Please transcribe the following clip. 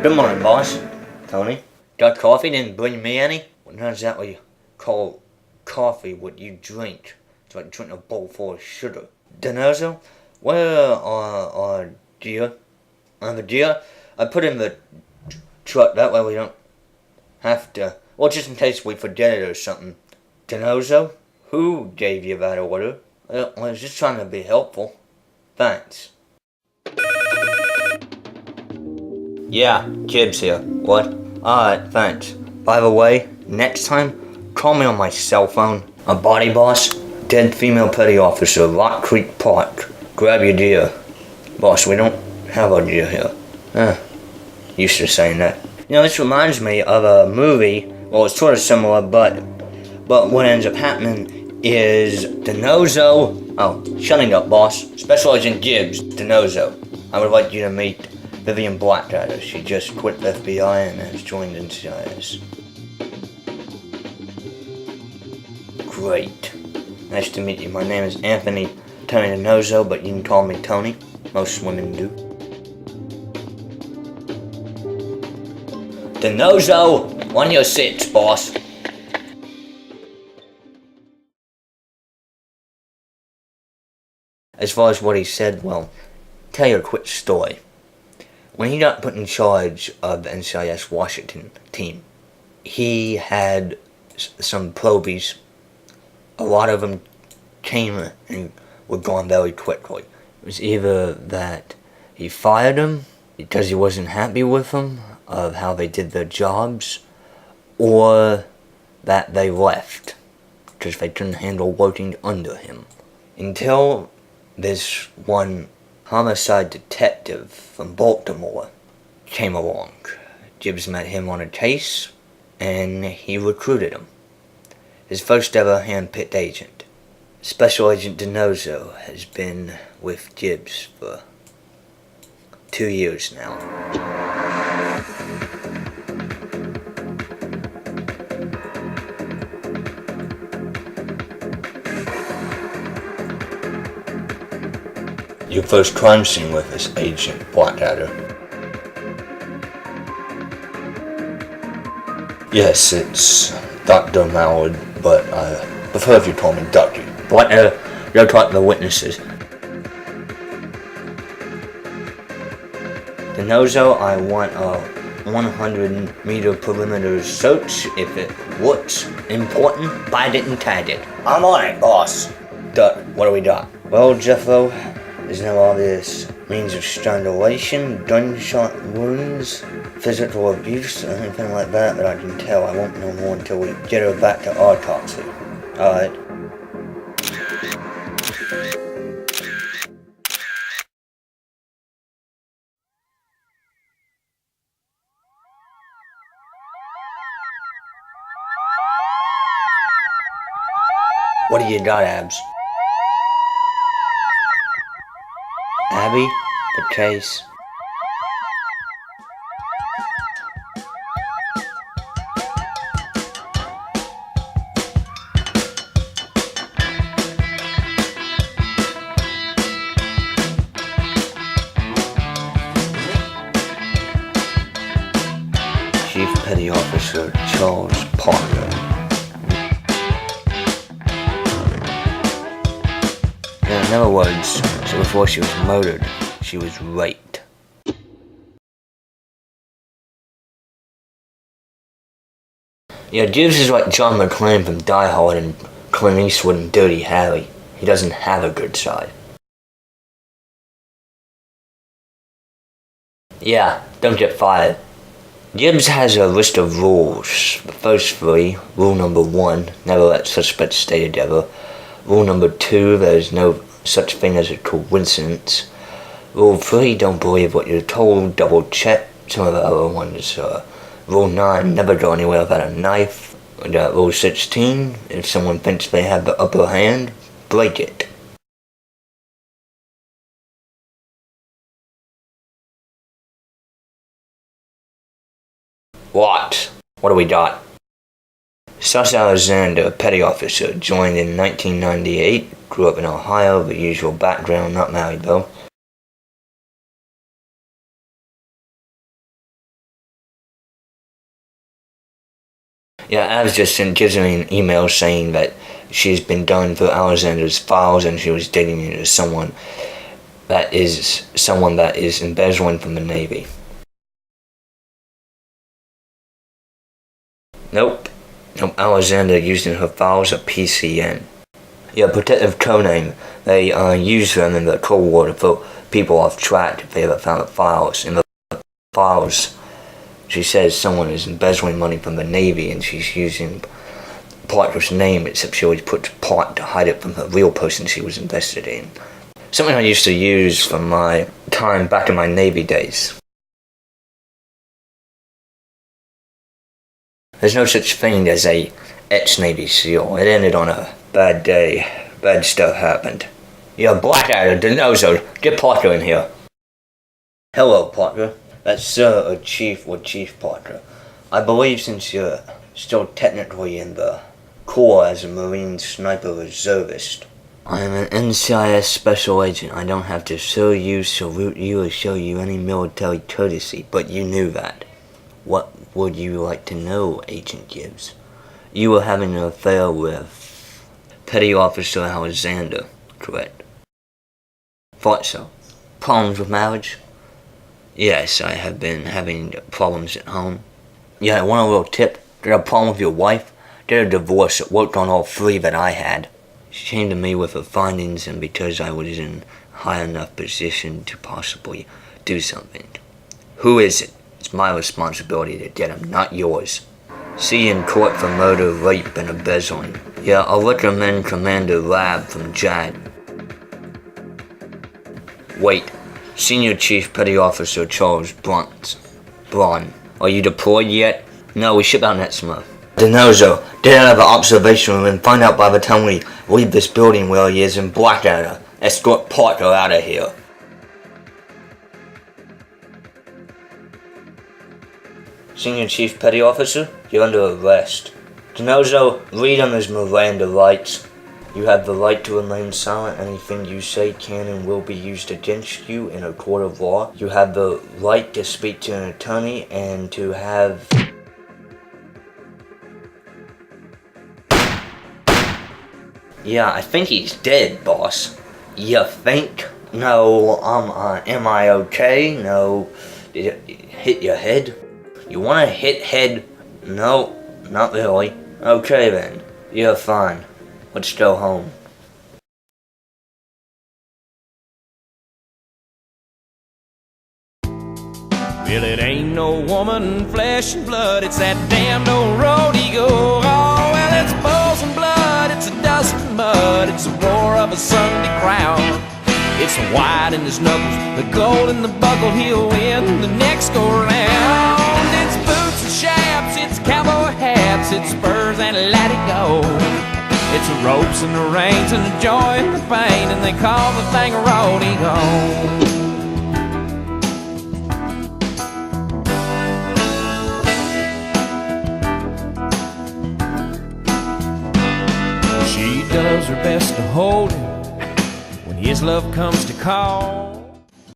Good morning, boss. Tony. Got coffee? Didn't bring me any? Well, not exactly call coffee what you drink. It's like drinking a bowl full of sugar. Denozo? Where are deer? The deer? I put in the truck. That way we don't have to. Well, just in case we forget it or something. Denozo? Who gave you that order? Well, I was just trying to be helpful. Thanks. Yeah, Gibbs here. What? Alright, thanks. By the way, next time, call me on my cell phone. A body boss, dead female petty officer, Rock Creek Park. Grab your deer. Boss, we don't have a deer here. Used to saying that. You know, this reminds me of a movie. Well, it's sort of similar, but what ends up happening is Denozo. Oh, shutting up, boss. Special Agent Gibbs, Denozo. I would like you to meet Vivian Blackadder. She just quit the FBI and has joined NCIS. Great. Nice to meet you. My name is Anthony Tony Denozo, but you can call me Tony. Most women do. Denozo, on your sits, boss. As far as what he said, well, tell you a quick story. When he got put in charge of the NCIS Washington team, he had some probies. A lot of them came and were gone very quickly. It was either that he fired them because he wasn't happy with them, of how they did their jobs, or that they left because they couldn't handle working under him. Until this one homicide detective from Baltimore came along. Gibbs met him on a case, and he recruited him. His first ever hand-picked agent. Special Agent Denozo has been with Gibbs for 2 years now. Your first crime scene with us, Agent Blackadder. Yes, it's Dr. Mallard, but I prefer if you call me Ducky. Blackadder, go talk to the witnesses. Denozo, I want a 100-meter perimeter search if it looks important, but I didn't tag it. I'm on it, boss. Duck, what do we got? Well, Jeffo, there's no obvious means of strangulation, gunshot wounds, physical abuse, or anything like that, but I can tell I won't know more until we get her back to autopsy. Alright. What do you got, Abs? Abby, the case. Chief Petty Officer Charles Parker. In other words, so before she was murdered, she was raped. Yeah, Gibbs is like John McClane from Die Hard and Clint Eastwood and Dirty Harry. He doesn't have a good side. Yeah, don't get fired. Gibbs has a list of rules. The first three: rule number 1, never let suspects stay together. Rule number 2, there is no such thing as a coincidence. Rule 3, don't believe what you're told, double check. Some of the other ones are Rule 9, never go anywhere without a knife. Rule 16, if someone thinks they have the upper hand, break it. What? What do we got? Sus Alexander, petty officer, joined in 1998, grew up in Ohio, the usual background, not married though. Yeah, I was just gives me an email saying that she's been going through Alexander's files and she was dating into someone that is embezzling from the Navy. Nope. Alexander used in her files a PCN. Yeah, protective codename. They use them in the Cold War to put people off track if they ever found the files. In the files, she says someone is embezzling money from the Navy and she's using Parker's name, except she always puts Park to hide it from the real person she was invested in. Something I used to use from my time back in my Navy days. There's no such thing as a ex-Navy SEAL. It ended on a bad day. Bad stuff happened. You're Blackadder, Denozo. Get Parker in here. Hello, Parker. That's Sir or Chief Parker. I believe since you're still technically in the Corps as a Marine Sniper Reservist, I am an NCIS Special Agent. I don't have to show you, salute you, or show you any military courtesy, but you knew that. What would you like to know, Agent Gibbs? You were having an affair with Petty Officer Alexander, correct? Thought so. Problems with marriage? Yes, I have been having problems at home. Yeah, want a little tip? Get a problem with your wife? Get a divorce that worked on all three that I had. She came to me with her findings, and because I was in a high enough position to possibly do something. Who is it? It's my responsibility to get him, not yours. See you in court for murder, rape, and embezzling. Yeah, I'll recommend Commander Lab from JAG. Wait. Senior Chief Petty Officer Charles Braun. Are you deployed yet? No, we ship out next month. Denozo, get out of the observation room and find out by the time we leave this building where he is in Blackadder. Escort Parker out of here. Senior Chief Petty Officer, you're under arrest. Denozo, read him his Miranda rights. You have the right to remain silent. Anything you say can and will be used against you in a court of law. You have the right to speak to an attorney and to have... Yeah, I think he's dead, boss. You think? No, am I okay? No. Did it hit your head? You wanna hit head? No, not really. Okay then, you're fine. Let's go home. Well, it ain't no woman, flesh and blood. It's that damned old road ego. Oh, well, it's bulls and blood. It's a dust and mud. It's a war of a Sunday crowd. It's the white in his knuckles, the gold in the buckle. He'll win the next go round. It's boots and chaps. It's cowboy hats. It's spurs and let it go. It's the ropes and the reins and the joy and the pain, and they call the thing a road ego. She does her best to hold him when his love comes to call.